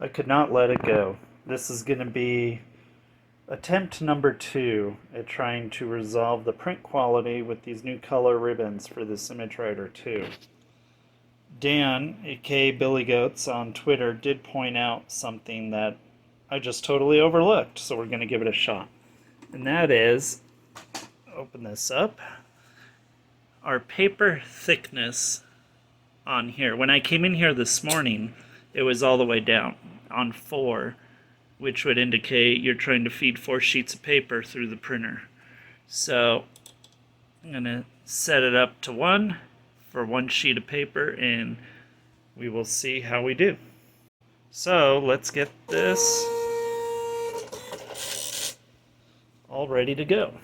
I could not let it go. This is going to be attempt number 2 at trying to resolve the print quality with these new color ribbons for this ImageWriter II. Dan, aka Billy Goats on Twitter, did point out something that I just totally overlooked, so we're going to give it a shot. And that is, open this up, our paper thickness on here. When I came in here this morning, it was all the way down on 4, which would indicate you're trying to feed 4 sheets of paper through the printer. So I'm going to set it up to 1 for 1 sheet of paper, and we will see how we do. So let's get this all ready to go.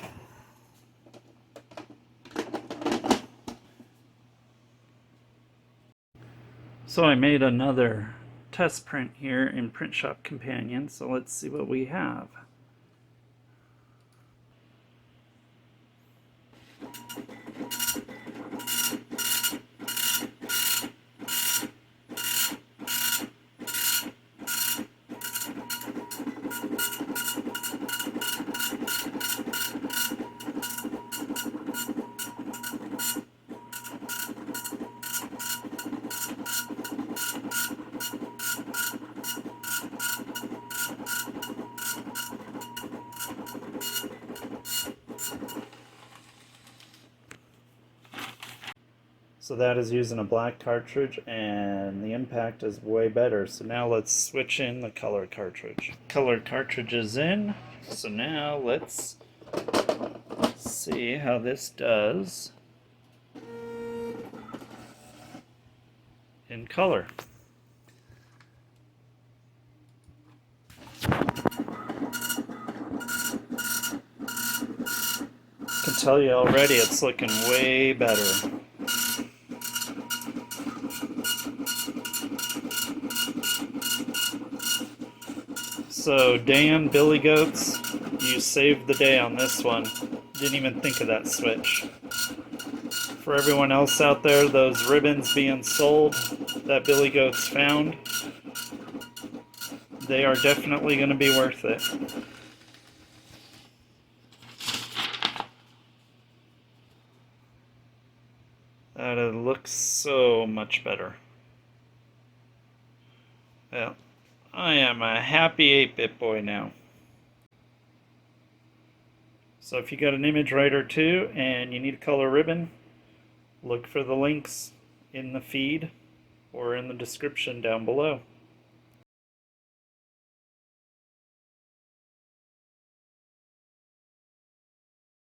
So I made another test print here in Print Shop Companion, so let's see what we have. So that is using a black cartridge, and the impact is way better. So now let's switch in the color cartridge. Color cartridge is in, so now let's see how this does in color. I can tell you already it's looking way better. So Dan, Billy Goats, you saved the day on this one. Didn't even think of that switch. For everyone else out there, those ribbons being sold that Billy Goats found, they are definitely going to be worth it. That looks so much better. Well, I am a happy 8-bit boy now. So if you got an ImageWriter II and you need a color ribbon, look for the links in the feed or in the description down below.